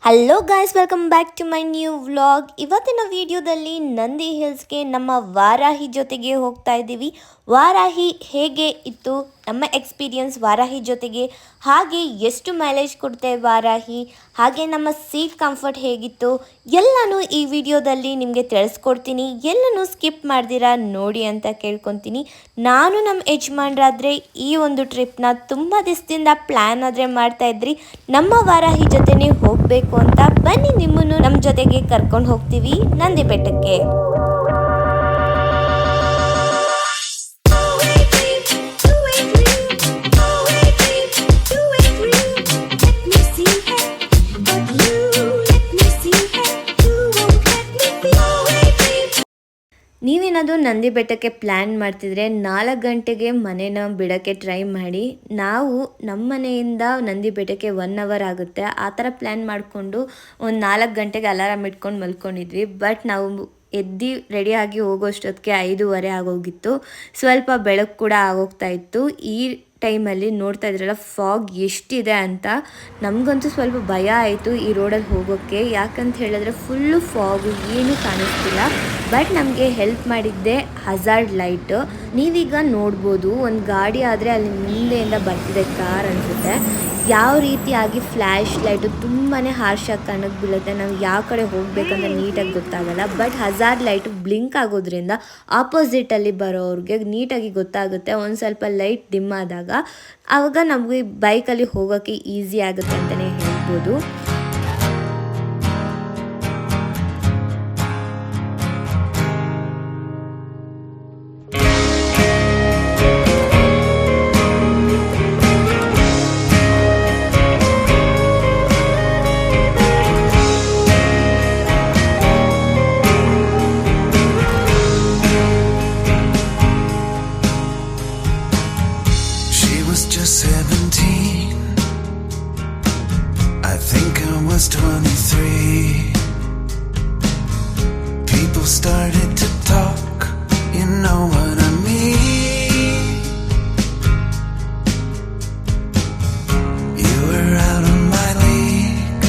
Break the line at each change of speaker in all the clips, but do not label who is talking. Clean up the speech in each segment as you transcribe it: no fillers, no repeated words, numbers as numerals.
Hello guys, welcome back to my new vlog. ಇವತ್ತಿನ ವಿಡಿಯೋದಲ್ಲಿ ನಂದಿ ಹಿಲ್ಸ್ಗೆ ನಮ್ಮ ವಾರಾಹಿ ಜೊತೆಗೆ ಹೋಗ್ತಾ ಇದ್ದೀವಿ. ವಾರಾಹಿ ಹೇಗೆ ಇತ್ತು ನಮ್ಮ ಎಕ್ಸ್ಪೀರಿಯನ್ಸ್ ವಾರಾಹಿ ಜೊತೆಗೆ, ಹಾಗೆ ಎಷ್ಟು ಮೈಲೇಜ್ ಕೊಡುತ್ತೆ ವಾರಾಹಿ, ಹಾಗೆ ನಮ್ಮ ಸೀಟ್ ಕಂಫರ್ಟ್ ಹೇಗಿತ್ತು ಎಲ್ಲನೂ ಈ ವಿಡಿಯೋದಲ್ಲಿ ನಿಮಗೆ ತಿಳಿಸ್ಕೊಡ್ತೀನಿ. ಎಲ್ಲನೂ ಸ್ಕಿಪ್ ಮಾಡ್ದಿರಾ ನೋಡಿ ಅಂತ ಕೇಳ್ಕೊತೀನಿ. ನಾನು ನಮ್ಮ ಯಜಮಾನ್ರಾದರೆ ಈ ಒಂದು ಟ್ರಿಪ್ನ ತುಂಬ ದಿವಸದಿಂದ ಪ್ಲ್ಯಾನ್ ಆದರೆ ಮಾಡ್ತಾಯಿದ್ರಿ, ನಮ್ಮ ವಾರಾಹಿ ಜೊತೆನೇ ಹೋಗಬೇಕು ಅಂತ. ಬನ್ನಿ, ನಿಮ್ಮನ್ನು ನಮ್ಮ ಜೊತೆಗೆ ಕರ್ಕೊಂಡು ಹೋಗ್ತೀವಿ ನಂದಿ ಬೆಟ್ಟಕ್ಕೆ. ನೀವೇನಾದರೂ ನಂದಿ ಬೆಟ್ಟಕ್ಕೆ ಪ್ಲ್ಯಾನ್ ಮಾಡ್ತಿದ್ರೆ 4 ಗಂಟೆಗೆ ಮನೇನ ಬಿಡೋಕ್ಕೆ ಟ್ರೈ ಮಾಡಿ. ನಾವು ನಮ್ಮ ಮನೆಯಿಂದ ನಂದಿ ಬೆಟ್ಟಕ್ಕೆ 1 ಅವರ್ ಆಗುತ್ತೆ, ಆ ಥರ ಪ್ಲ್ಯಾನ್ ಮಾಡಿಕೊಂಡು ಒಂದು 4 ಗಂಟೆಗೆ ಅಲಾರಾಮ್ ಇಟ್ಕೊಂಡು ಮಲ್ಕೊಂಡಿದ್ವಿ. ಬಟ್ ನಾವು ಎದ್ದು ರೆಡಿಯಾಗಿ ಹೋಗೋಷ್ಟೊತ್ತಿಗೆ 5:15 ಆಗೋಗಿತ್ತು. ಸ್ವಲ್ಪ ಬೆಳಕು ಕೂಡ ಆಗೋಗ್ತಾ ಇತ್ತು. ಈ ಟೈಮಲ್ಲಿ ನೋಡ್ತಾ ಇದ್ರಲ್ಲ ಫಾಗ್ ಎಷ್ಟಿದೆ ಅಂತ. ನಮಗಂತೂ ಸ್ವಲ್ಪ ಭಯ ಆಯಿತು ಈ ರೋಡಲ್ಲಿ ಹೋಗೋಕ್ಕೆ, ಯಾಕಂತ ಹೇಳಿದ್ರೆ ಫುಲ್ಲು ಫಾಗು, ಏನೂ ಕಾಣಿಸ್ತಿಲ್ಲ. ಬಟ್ ನಮಗೆ ಹೆಲ್ಪ್ ಮಾಡಿದ್ದೆ ಹಜಾರ್ಡ್ ಲೈಟ್. ನೀವೀಗ ನೋಡ್ಬೋದು, ಒಂದು ಗಾಡಿ ಆದರೆ ಅಲ್ಲಿ ಮುಂದೆಯಿಂದ ಬರ್ತಿದೆ, ಕಾರ್ ಅನಿಸುತ್ತೆ. ಯಾವ ರೀತಿಯಾಗಿ ಫ್ಲ್ಯಾಶ್ ಲೈಟು ತುಂಬಾ ಹಾರ್ಶಾಗಿ ಕಣ್ಣಿಗೆ ಬೀಳುತ್ತೆ. ನಾವು ಯಾವ ಕಡೆ ಹೋಗಬೇಕಂತ ನೀಟಾಗಿ ಗೊತ್ತಾಗಲ್ಲ. ಬಟ್ ಹಜಾರ್ಡ್ ಲೈಟು ಬ್ಲಿಂಕ್ ಆಗೋದ್ರಿಂದ ಆಪೋಸಿಟಲ್ಲಿ ಬರೋರಿಗೆ ನೀಟಾಗಿ ಗೊತ್ತಾಗುತ್ತೆ. ಒಂದು ಸ್ವಲ್ಪ ಲೈಟ್ ಡಿಮ್ ಆದಾಗ ಆವಾಗ ನಮಗೆ ಬೈಕಲ್ಲಿ ಹೋಗೋಕ್ಕೆ ಈಸಿ ಆಗುತ್ತೆ ಅಂತಲೇ ಹೇಳ್ಬೋದು.
Just 17, I think I was 23. People started to talk, you know what I mean. You were out of my league,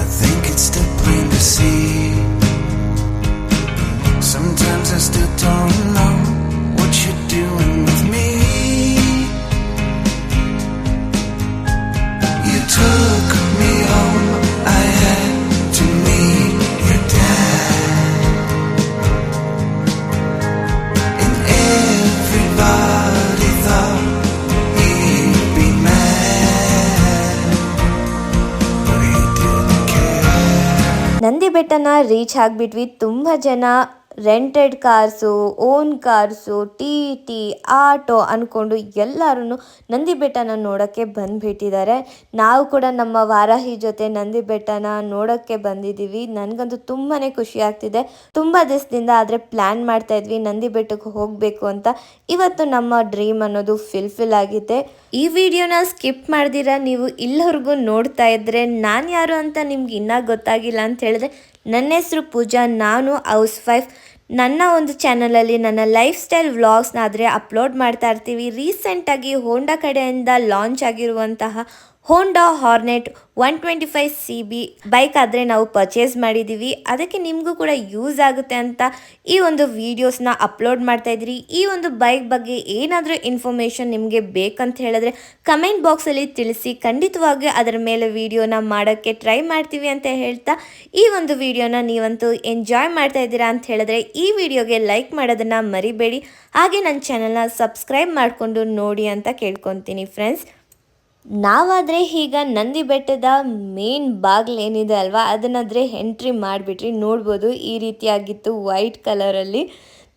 I think it's still plain to see. Sometimes I still don't know what you're doing with me. Took me home, I had to meet your dad, and everybody thought he'd be mad, but he didn't care.
Nandi ಬೆಟ್ಟನ reach ಆಗಿಬಿಟ್ವಿ. ತುಂಬ ಜನ rented cars, own cars, ಟಿ auto ಅಂದ್ಕೊಂಡು ಎಲ್ಲರೂ ನಂದಿ ಬೆಟ್ಟನ ನೋಡೋಕ್ಕೆ ಬಂದುಬಿಟ್ಟಿದ್ದಾರೆ. ನಾವು ಕೂಡ ನಮ್ಮ ವಾರಾಹಿ ಜೊತೆ ನಂದಿ ಬೆಟ್ಟನ ನೋಡೋಕ್ಕೆ ಬಂದಿದ್ದೀವಿ. ನನಗಂತೂ ತುಂಬಾ ಖುಷಿ ಆಗ್ತಿದೆ. ತುಂಬ ದಿವಸದಿಂದ ಆದರೆ ಪ್ಲ್ಯಾನ್ ಮಾಡ್ತಾಯಿದ್ವಿ ನಂದಿ ಬೆಟ್ಟಕ್ಕೆ ಹೋಗಬೇಕು ಅಂತ. ಇವತ್ತು ನಮ್ಮ ಡ್ರೀಮ್ ಅನ್ನೋದು ಫಿಲ್ ಆಗಿದೆ. ಈ ವಿಡಿಯೋನ ಸ್ಕಿಪ್ ಮಾಡ್ದಿರ ನೀವು ಇಲ್ಲಿವರೆಗೂ ನೋಡ್ತಾ ಇದ್ದರೆ ನಾನು ಯಾರು ಅಂತ ನಿಮ್ಗೆ ಇನ್ನೂ ಗೊತ್ತಾಗಿಲ್ಲ ಅಂತ ಹೇಳಿದ್ರೆ, ನನ್ನ ಹೆಸರು ಪೂಜಾ, ನಾನು ಹೌಸ್ ವೈಫ್. ನನ್ನ ಒಂದು ಚಾನಲಲ್ಲಿ ನನ್ನ ಲೈಫ್ ಸ್ಟೈಲ್ ವ್ಲಾಗ್ಸ್ನ ಆದರೆ ಅಪ್ಲೋಡ್ ಮಾಡ್ತಾ ಇರ್ತೀವಿ. ರೀಸೆಂಟಾಗಿ ಹೋಂಡಾ ಕಡೆಯಿಂದ ಲಾಂಚ್ ಆಗಿರುವಂತಹ ಹೋಂಡಾ ಹಾರ್ನೆಟ್ 125 CB ಬೈಕ್ ಆದರೆ ನಾವು ಪರ್ಚೇಸ್ ಮಾಡಿದ್ದೀವಿ. ಅದಕ್ಕೆ ನಿಮಗೂ ಕೂಡ ಯೂಸ್ ಆಗುತ್ತೆ ಅಂತ ಈ ಒಂದು ವೀಡಿಯೋಸ್ನ ಅಪ್ಲೋಡ್ ಮಾಡ್ತಾಯಿದ್ರಿ. ಈ ಒಂದು ಬೈಕ್ ಬಗ್ಗೆ ಏನಾದರೂ ಇನ್ಫಾರ್ಮೇಷನ್ ನಿಮಗೆ ಬೇಕಂತ ಹೇಳಿದ್ರೆ ಕಮೆಂಟ್ ಬಾಕ್ಸಲ್ಲಿ ತಿಳಿಸಿ. ಖಂಡಿತವಾಗಿ ಅದರ ಮೇಲೆ ವಿಡಿಯೋನ ಮಾಡೋಕ್ಕೆ ಟ್ರೈ ಮಾಡ್ತೀವಿ ಅಂತ ಹೇಳ್ತಾ, ಈ ಒಂದು ವಿಡಿಯೋನ ನೀವಂತೂ ಎಂಜಾಯ್ ಮಾಡ್ತಾ ಇದ್ದೀರಾ ಅಂತ ಹೇಳಿದ್ರೆ ಈ ವಿಡಿಯೋಗೆ ಲೈಕ್ ಮಾಡೋದನ್ನು ಮರಿಬೇಡಿ. ಹಾಗೆ ನನ್ನ ಚಾನಲ್ನ ಸಬ್ಸ್ಕ್ರೈಬ್ ಮಾಡಿಕೊಂಡು ನೋಡಿ ಅಂತ ಕೇಳ್ಕೊತೀನಿ ಫ್ರೆಂಡ್ಸ್. ನಾವಾದರೆ ಈಗ ನಂದಿ ಬೆಟ್ಟದ ಮೇನ್ ಬಾಗಿಲು ಏನಿದೆ ಅಲ್ವಾ, ಅದನ್ನಾದರೆ ಎಂಟ್ರಿ ಮಾಡಿಬಿಟ್ರಿ. ನೋಡ್ಬೋದು ಈ ರೀತಿಯಾಗಿತ್ತು ವೈಟ್ ಕಲರಲ್ಲಿ,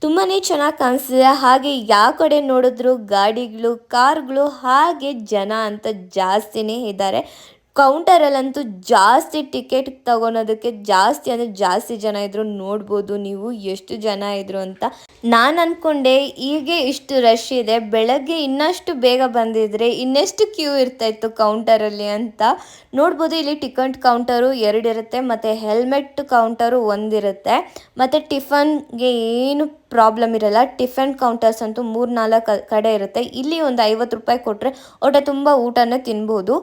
ತುಂಬಾ ಚೆನ್ನಾಗಿ ಕಾಣಿಸ್ತಿದೆ. ಹಾಗೆ ಯಾವ ಕಡೆ ನೋಡಿದ್ರು ಗಾಡಿಗಳು, ಕಾರ್ಗಳು, ಹಾಗೆ ಜನ ಅಂತ ಜಾಸ್ತಿನೇ ಇದ್ದಾರೆ. ಕೌಂಟರಲ್ಲಂತೂ ಜಾಸ್ತಿ ಟಿಕೆಟ್ ತಗೊಳೋದಕ್ಕೆ ಜಾಸ್ತಿ ಜನ ಇದ್ರು. ನೋಡ್ಬೋದು ನೀವು ಎಷ್ಟು ಜನ ಇದ್ರು ಅಂತ. ನಾನು ಅಂದ್ಕೊಂಡೆ ಹೀಗೆ ಇಷ್ಟು ರಶ್ ಇದೆ, ಬೆಳಗ್ಗೆ ಇನ್ನಷ್ಟು ಬೇಗ ಬಂದಿದ್ರೆ ಇನ್ನೆಷ್ಟು ಕ್ಯೂ ಇರ್ತಾಯಿತ್ತು ಕೌಂಟರಲ್ಲಿ ಅಂತ. ನೋಡ್ಬೋದು ಇಲ್ಲಿ ಟಿಕೆಟ್ ಕೌಂಟರು 2 ಇರುತ್ತೆ, ಮತ್ತು ಹೆಲ್ಮೆಟ್ ಕೌಂಟರು 1 ಇರುತ್ತೆ, ಮತ್ತು ಟಿಫನ್ಗೆ ಏನು ಪ್ರಾಬ್ಲಮ್ ಇರಲ್ಲ. ಟಿಫನ್ ಕೌಂಟರ್ಸ್ ಅಂತೂ 3-4 ಕಡೆ ಇರುತ್ತೆ. ಇಲ್ಲಿ ಒಂದು 50 ರೂಪಾಯಿ ಕೊಟ್ಟರೆ ಹೊಟ್ಟೆ ತುಂಬ ಊಟನೇ ತಿನ್ಬೋದು.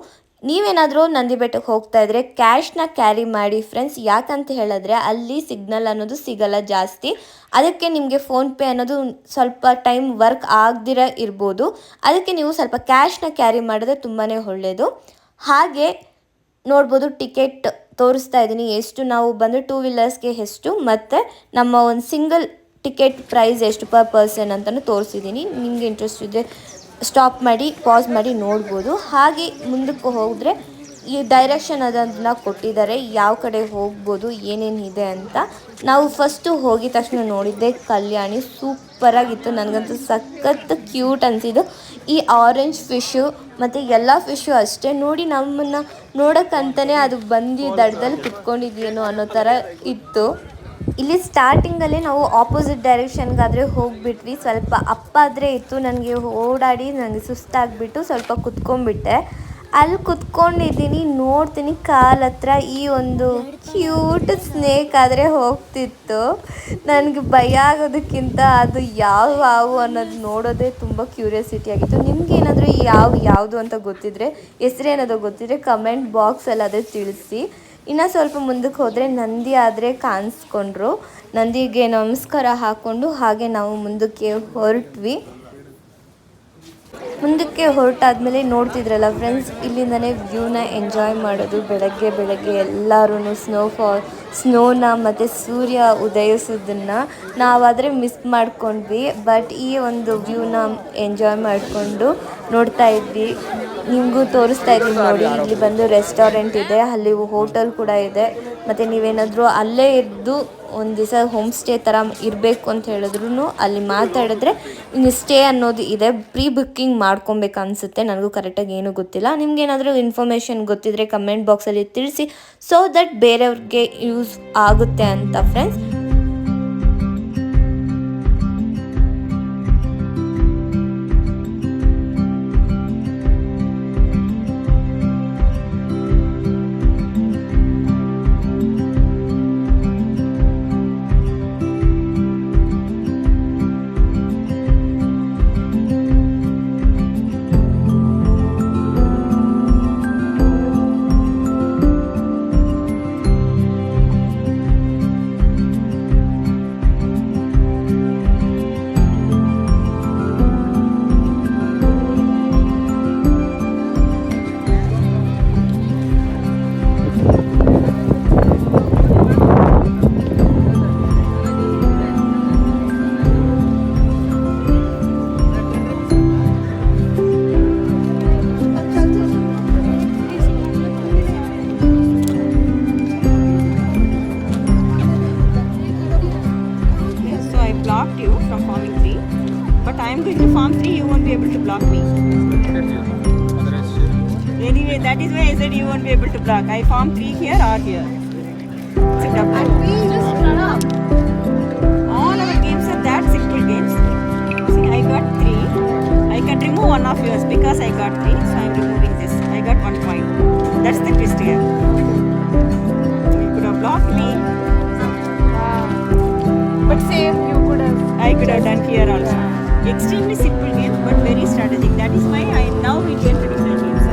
ನೀವೇನಾದರೂ ನಂದಿ ಬೆಟ್ಟಕ್ಕೆ ಹೋಗ್ತಾ ಇದ್ರೆ ಕ್ಯಾಶ್ನ ಕ್ಯಾರಿ ಮಾಡಿ ಫ್ರೆಂಡ್ಸ್. ಯಾಕಂತ ಹೇಳಿದ್ರೆ ಅಲ್ಲಿ ಸಿಗ್ನಲ್ ಅನ್ನೋದು ಸಿಗಲ್ಲ ಜಾಸ್ತಿ. ಅದಕ್ಕೆ ನಿಮಗೆ ಫೋನ್ಪೇ ಅನ್ನೋದು ಸ್ವಲ್ಪ ಟೈಮ್ ವರ್ಕ್ ಆಗದಿರ ಇರ್ಬೋದು. ಅದಕ್ಕೆ ನೀವು ಸ್ವಲ್ಪ ಕ್ಯಾಶ್ನ ಕ್ಯಾರಿ ಮಾಡಿದ್ರೆ ತುಂಬಾ ಒಳ್ಳೆಯದು. ಹಾಗೆ ನೋಡ್ಬೋದು ಟಿಕೆಟ್ ತೋರಿಸ್ತಾ ಇದ್ದೀನಿ ಎಷ್ಟು, ನಾವು ಬಂದು 2 ವೀಲರ್ಸ್ಗೆ ಎಷ್ಟು ಮತ್ತು ನಮ್ಮ ಒಂದು ಸಿಂಗಲ್ ಟಿಕೆಟ್ ಪ್ರೈಸ್ ಎಷ್ಟು ಪರ್ ಪರ್ಸನ್ ಅಂತಲೂ ತೋರಿಸಿದ್ದೀನಿ. ನಿಮಗೆ ಇಂಟ್ರೆಸ್ಟ್ ಇದ್ದರೆ ಸ್ಟಾಪ್ ಮಾಡಿ ಪಾಸ್ ಮಾಡಿ ನೋಡ್ಬೋದು. ಹಾಗೆ ಮುಂದಕ್ಕೆ ಹೋದರೆ ಈ ಡೈರೆಕ್ಷನ್ ಅದನ್ನು ಕೊಟ್ಟಿದ್ದಾರೆ, ಯಾವ ಕಡೆ ಹೋಗ್ಬೋದು ಏನೇನಿದೆ ಅಂತ. ನಾವು ಫಸ್ಟು ಹೋಗಿದ ತಕ್ಷಣ ನೋಡಿದ್ದೆ ಕಲ್ಯಾಣಿ, ಸೂಪರಾಗಿತ್ತು. ನನಗಂತೂ ಸಖತ್ ಕ್ಯೂಟ್ ಅನಿಸಿದ್ದು. ಈ ಆರೆಂಜ್ ಫಿಶ್ಶು ಮತ್ತು ಎಲ್ಲ ಫಿಶ್ಶು ಅಷ್ಟೇ ನೋಡಿ ನಮ್ಮನ್ನು ನೋಡೋಕ್ಕಂತಲೇ ಅದು ಬಂದು ದಡದಲ್ಲಿ ಕುತ್ಕೊಂಡಿದ್ಯೇನೋ ಅನ್ನೋ ಥರ ಇತ್ತು. ಇಲ್ಲಿ ಸ್ಟಾರ್ಟಿಂಗಲ್ಲೇ ನಾವು ಆಪೋಸಿಟ್ ಡೈರೆಕ್ಷನ್ಗಾದರೆ ಹೋಗಿಬಿಟ್ವಿ. ಸ್ವಲ್ಪ ಅಪ್ಪಾದರೆ ಇತ್ತು, ನನಗೆ ಓಡಾಡಿ ನನಗೆ ಸುಸ್ತಾಗಿಬಿಟ್ಟು ಸ್ವಲ್ಪ ಕುತ್ಕೊಂಡ್ಬಿಟ್ಟೆ. ಅಲ್ಲಿ ಕುತ್ಕೊಂಡಿದ್ದೀನಿ, ನೋಡ್ತೀನಿ ಕಾಲ ಹತ್ರ ಈ ಒಂದು ಕ್ಯೂಟ್ ಸ್ನೇಕ್ ಆದರೆ ಹೋಗ್ತಿತ್ತು. ನನಗೆ ಭಯ ಆಗೋದಕ್ಕಿಂತ ಅದು ಯಾವು ಅನ್ನೋದು ನೋಡೋದೇ ತುಂಬ ಕ್ಯೂರಿಯಾಸಿಟಿ ಆಗಿತ್ತು. ನಿಮಗೇನಾದರೂ ಯಾವುದು ಅಂತ ಗೊತ್ತಿದ್ದರೆ, ಹೆಸರೇನಾದರೂ ಗೊತ್ತಿದ್ದರೆ ಕಮೆಂಟ್ ಬಾಕ್ಸಲ್ಲಿ ಅದೇ ತಿಳಿಸಿ. ಇನ್ನು ಸ್ವಲ್ಪ ಮುಂದಕ್ಕೆ ಹೋದರೆ ನಂದಿ ಆದರೆ ಕಾಣಿಸ್ಕೊಂಡ್ರು. ನಂದಿಗೆ ನಮಸ್ಕಾರ ಹಾಕ್ಕೊಂಡು ಹಾಗೆ ನಾವು ಮುಂದಕ್ಕೆ ಹೊರಟ್ವಿ. ಮುಂದಕ್ಕೆ ಹೊರಟಾದ್ಮೇಲೆ ನೋಡ್ತಿದ್ರಲ್ಲ ಫ್ರೆಂಡ್ಸ್, ಇಲ್ಲಿಂದನೇ ವ್ಯೂನ ಎಂಜಾಯ್ ಮಾಡೋದು. ಬೆಳಗ್ಗೆ ಎಲ್ಲರೂ ಸ್ನೋನ ಮತ್ತು ಸೂರ್ಯ ಉದಯಿಸೋದನ್ನು ನಾವಾದರೆ ಮಿಸ್ ಮಾಡ್ಕೊಂಡ್ವಿ. ಬಟ್ ಈ ಒಂದು ವ್ಯೂನ ಎಂಜಾಯ್ ಮಾಡಿಕೊಂಡು ನೋಡ್ತಾ ಇದ್ವಿ. ನಿಮಗೂ ತೋರಿಸ್ತಾ ಇದ್ದೀನಿ ನೋಡಿ. ಇಲ್ಲಿ ಬಂದು ರೆಸ್ಟೋರೆಂಟ್ ಇದೆ, ಅಲ್ಲಿ ಹೋಟೆಲ್ ಕೂಡ ಇದೆ. ಮತ್ತು ನೀವೇನಾದರೂ ಅಲ್ಲೇ ಇದ್ದು ಒಂದು ದಿವಸ ಹೋಮ್ ಸ್ಟೇ ಥರ ಇರಬೇಕು ಅಂತ ಹೇಳಿದ್ರು ಅಲ್ಲಿ ಮಾತಾಡಿದ್ರೆ ಇನ್ನು ಸ್ಟೇ ಅನ್ನೋದು ಇದೆ. ಪ್ರೀ ಬುಕ್ಕಿಂಗ್ ಮಾಡ್ಕೊಬೇಕು ಅನಿಸುತ್ತೆ, ನನಗೂ ಕರೆಕ್ಟಾಗಿ ಏನೂ ಗೊತ್ತಿಲ್ಲ. ನಿಮ್ಗೇನಾದರೂ ಇನ್ಫಾರ್ಮೇಷನ್ ಗೊತ್ತಿದ್ದರೆ ಕಮೆಂಟ್ ಬಾಕ್ಸಲ್ಲಿ ತಿಳಿಸಿ, ಸೊ ದಟ್ ಬೇರೆಯವ್ರಿಗೆ ಯೂಸ್ ಆಗುತ್ತೆ ಅಂತ friends.
Blocked you from forming 3, but I am going to form 3, you won't be able to block me. Anyway, that is why I said you won't be able to block. I form 3 here or here. It's a double.
And we just run up.
All our games are that simple games. See, I got 3. I can remove one of yours because I got 3, so I am removing this. I got 1 point. That's the twist here. You could have blocked me.
But same, you could have.
I could have done here also. Extremely simple game, but very strategic. That is why I now we get to different games.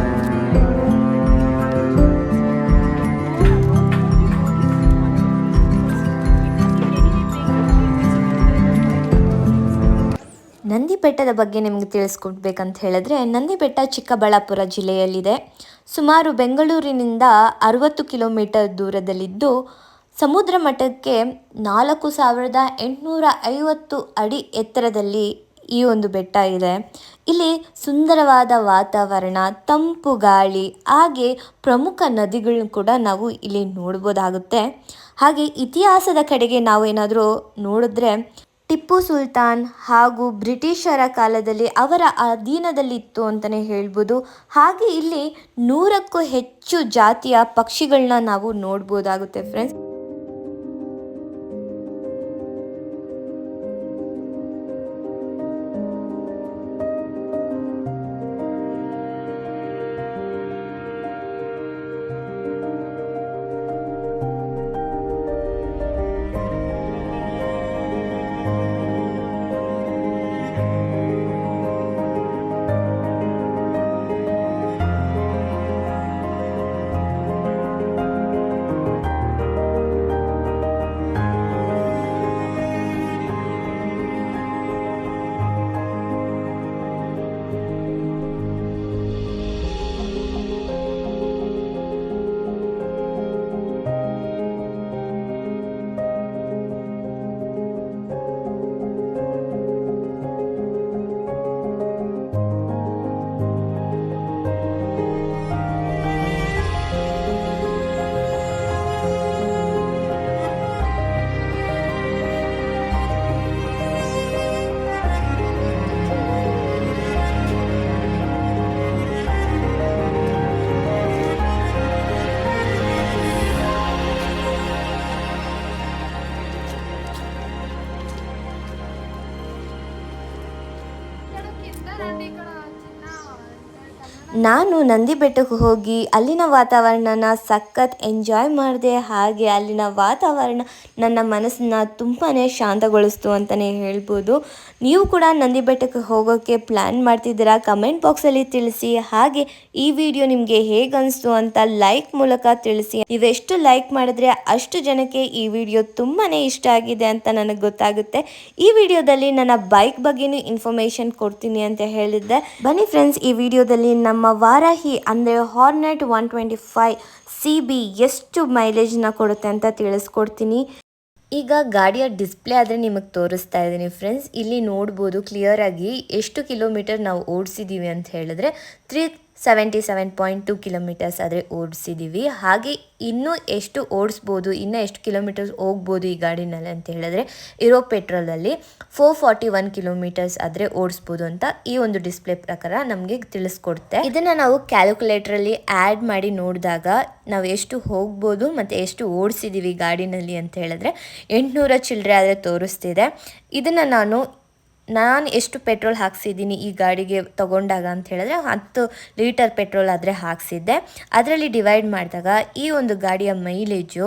Nandi ಬೆಟ್ಟದ ಬಗ್ಗೆ ನಿಮಗೆ ತಿಳಿಸ್ಕೊಡ್ಬೇಕಂತ ಹೇಳಿದ್ರೆ, ನಂದಿ ಬೆಟ್ಟ ಚಿಕ್ಕಬಳ್ಳಾಪುರ ಜಿಲ್ಲೆಯಲ್ಲಿದೆ. ಸುಮಾರು ಬೆಂಗಳೂರಿನಿಂದ 60 kilometre ದೂರದಲ್ಲಿದ್ದು ಸಮುದ್ರ ಮಟ್ಟಕ್ಕೆ 4850 ಅಡಿ ಎತ್ತರದಲ್ಲಿ ಈ ಒಂದು ಬೆಟ್ಟ ಇದೆ. ಇಲ್ಲಿ ಸುಂದರವಾದ ವಾತಾವರಣ, ತಂಪು ಗಾಳಿ, ಹಾಗೆ ಪ್ರಮುಖ ನದಿಗಳನ್ನು ಕೂಡ ನಾವು ಇಲ್ಲಿ ನೋಡ್ಬೋದಾಗುತ್ತೆ. ಹಾಗೆ ಇತಿಹಾಸದ ಕಡೆಗೆ ನಾವು ಏನಾದರೂ ನೋಡಿದ್ರೆ, ಟಿಪ್ಪು ಸುಲ್ತಾನ್ ಹಾಗೂ ಬ್ರಿಟಿಷರ ಕಾಲದಲ್ಲಿ ಅವರ ಅಧೀನದಲ್ಲಿತ್ತು ಅಂತಲೇ ಹೇಳ್ಬೋದು. ಹಾಗೆ ಇಲ್ಲಿ 100ಕ್ಕೂ ಹೆಚ್ಚು ಜಾತಿಯ ಪಕ್ಷಿಗಳನ್ನ ನಾವು ನೋಡ್ಬೋದಾಗುತ್ತೆ ಫ್ರೆಂಡ್ಸ್. ನಾನು ನಂದಿ ಬೆಟ್ಟಕ್ಕೆ ಹೋಗಿ ಅಲ್ಲಿನ ವಾತಾವರಣನ ಸಖತ್ ಎಂಜಾಯ್ ಮಾಡಿದೆ. ಹಾಗೆ ಅಲ್ಲಿನ ವಾತಾವರಣ ನನ್ನ ಮನಸ್ಸನ್ನ ತುಂಬಾ ಶಾಂತಗೊಳಿಸ್ತು ಅಂತಲೇ ಹೇಳ್ಬೋದು. ನೀವು ಕೂಡ ನಂದಿ ಬೆಟ್ಟಕ್ಕೆ ಹೋಗೋಕ್ಕೆ ಪ್ಲ್ಯಾನ್ ಮಾಡ್ತಿದ್ದೀರಾ? ಕಮೆಂಟ್ ಬಾಕ್ಸಲ್ಲಿ ತಿಳಿಸಿ. ಹಾಗೆ ಈ ವಿಡಿಯೋ ನಿಮಗೆ ಹೇಗೆ ಅನಿಸ್ತು ಅಂತ ಲೈಕ್ ಮೂಲಕ ತಿಳಿಸಿ. ನೀವೆಷ್ಟು ಲೈಕ್ ಮಾಡಿದ್ರೆ ಅಷ್ಟು ಜನಕ್ಕೆ ಈ ವಿಡಿಯೋ ತುಂಬಾ ಇಷ್ಟ ಆಗಿದೆ ಅಂತ ನನಗೆ ಗೊತ್ತಾಗುತ್ತೆ. ಈ ವಿಡಿಯೋದಲ್ಲಿ ನನ್ನ ಬೈಕ್ ಬಗ್ಗೆನೂ ಇನ್ಫಾರ್ಮೇಷನ್ ಕೊಡ್ತೀನಿ ಅಂತ ಹೇಳಿದ್ದೆ. ಬನ್ನಿ ಫ್ರೆಂಡ್ಸ್, ಈ ವಿಡಿಯೋದಲ್ಲಿ ನಮ್ಮ ವಾರಾಹಿ ಅಂದರೆ ಹಾರ್ನೆಟ್ 125 CB ಎಷ್ಟು ಮೈಲೇಜ್ನ ಕೊಡುತ್ತೆ ಅಂತ ತಿಳಿಸ್ಕೊಡ್ತೀನಿ. ಈಗ ಗಾಡಿಯ ಡಿಸ್ಪ್ಲೇ ಆದರೆ ನಿಮಗೆ ತೋರಿಸ್ತಾ ಇದ್ದೀನಿ ಫ್ರೆಂಡ್ಸ್. ಇಲ್ಲಿ ನೋಡ್ಬೋದು ಕ್ಲಿಯರಾಗಿ ಎಷ್ಟು ಕಿಲೋಮೀಟರ್ ನಾವು ಓಡಿಸಿದ್ದೀವಿ ಅಂತ ಹೇಳಿದ್ರೆ 377.2 ಕಿಲೋಮೀಟರ್ಸ್ ಆದರೆ ಓಡಿಸಿದ್ದೀವಿ. ಹಾಗೆ ಇನ್ನೂ ಎಷ್ಟು ಓಡಿಸ್ಬೋದು, ಇನ್ನೂ ಎಷ್ಟು ಕಿಲೋಮೀಟರ್ಸ್ ಹೋಗ್ಬೋದು ಈ ಗಾಡಿನಲ್ಲಿ ಅಂತ ಹೇಳಿದ್ರೆ ಇರೋ ಪೆಟ್ರೋಲಲ್ಲಿ 441 ಕಿಲೋಮೀಟರ್ಸ್ ಆದರೆ ಓಡಿಸ್ಬೋದು ಅಂತ ಈ ಒಂದು ಡಿಸ್ಪ್ಲೇ ಪ್ರಕಾರ ನಮಗೆ ತಿಳಿಸ್ಕೊಡುತ್ತೆ. ಇದನ್ನು ನಾವು ಕ್ಯಾಲ್ಕುಲೇಟ್ರಲ್ಲಿ ಆ್ಯಡ್ ಮಾಡಿ ನೋಡಿದಾಗ ನಾವು ಎಷ್ಟು ಹೋಗ್ಬೋದು ಮತ್ತು ಎಷ್ಟು ಓಡಿಸಿದ್ದೀವಿ ಗಾಡಿನಲ್ಲಿ ಅಂತ ಹೇಳಿದ್ರೆ 800 ಚಿಲ್ಲರೆ ಆದರೆ ತೋರಿಸ್ತಿದೆ. ಇದನ್ನು ನಾನು ಎಷ್ಟು ಪೆಟ್ರೋಲ್ ಹಾಕ್ಸಿದ್ದೀನಿ ಈ ಗಾಡಿಗೆ ತಗೊಂಡಾಗ ಅಂತ ಹೇಳಿದ್ರೆ 10 ಲೀಟರ್ ಪೆಟ್ರೋಲ್ ಆದರೆ ಹಾಕ್ಸಿದ್ದೆ. ಅದರಲ್ಲಿ ಡಿವೈಡ್ ಮಾಡಿದಾಗ ಈ ಒಂದು ಗಾಡಿಯ ಮೈಲೇಜು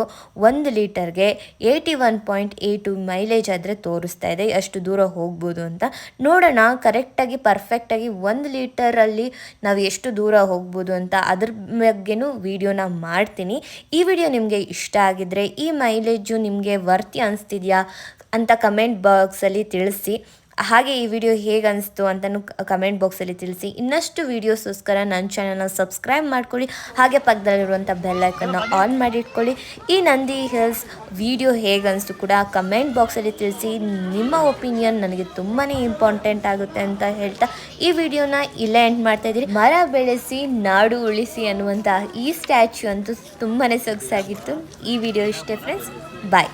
1 ಲೀಟರ್ಗೆ 81.82 ಮೈಲೇಜ್ ಆದರೆ ತೋರಿಸ್ತಾ ಇದೆ. ಅಷ್ಟು ದೂರ ಹೋಗ್ಬೋದು ಅಂತ ನೋಡೋಣ. ಕರೆಕ್ಟಾಗಿ ಪರ್ಫೆಕ್ಟಾಗಿ 1 ಲೀಟರಲ್ಲಿ ನಾವು ಎಷ್ಟು ದೂರ ಹೋಗ್ಬೋದು ಅಂತ ಅದ್ರ ಬಗ್ಗೆನೂ ವಿಡಿಯೋನ ಮಾಡ್ತೀನಿ. ಈ ವಿಡಿಯೋ ನಿಮಗೆ ಇಷ್ಟ ಆಗಿದ್ರೆ ಈ ಮೈಲೇಜು ನಿಮಗೆ ವರ್ತಿ ಅನಿಸ್ತಿದೆಯಾ ಅಂತ ಕಮೆಂಟ್ ಬಾಕ್ಸಲ್ಲಿ ತಿಳಿಸಿ. ಹಾಗೆ ಈ ವಿಡಿಯೋ ಹೇಗೆ ಅನಿಸ್ತು ಅಂತಲೂ ಕಮೆಂಟ್ ಬಾಕ್ಸಲ್ಲಿ ತಿಳಿಸಿ. ಇನ್ನಷ್ಟು ವೀಡಿಯೋಸ್ಗೋಸ್ಕರ ನನ್ನ ಚಾನಲ್ನ ಸಬ್ಸ್ಕ್ರೈಬ್ ಮಾಡ್ಕೊಳ್ಳಿ. ಹಾಗೆ ಪಕ್ಕದಲ್ಲಿರುವಂಥ ಬೆಲ್ಲೈಕನ್ನ ಆನ್ ಮಾಡಿಟ್ಕೊಳ್ಳಿ. ಈ ನಂದಿ ಹಿಲ್ಸ್ ವಿಡಿಯೋ ಹೇಗೆ ಅನಿಸ್ತು ಕೂಡ ಕಮೆಂಟ್ ಬಾಕ್ಸಲ್ಲಿ ತಿಳಿಸಿ. ನಿಮ್ಮ ಒಪಿನಿಯನ್ ನನಗೆ ತುಂಬಾ ಇಂಪಾರ್ಟೆಂಟ್ ಆಗುತ್ತೆ ಅಂತ ಹೇಳ್ತಾ ಈ ವಿಡಿಯೋನ ಇಲ್ಲೇ ಎಂಡ್ ಮಾಡ್ತಾಯಿದ್ದೀನಿ. ಮರ ಬೆಳೆಸಿ ನಾಡು ಉಳಿಸಿ ಅನ್ನುವಂಥ ಈ ಸ್ಟ್ಯಾಚ್ಯೂ ಅಂತೂ ತುಂಬಾ ಸೊಗಸಾಗಿತ್ತು. ಈ ವಿಡಿಯೋ ಇಷ್ಟೇ ಫ್ರೆಂಡ್ಸ್, ಬಾಯ್.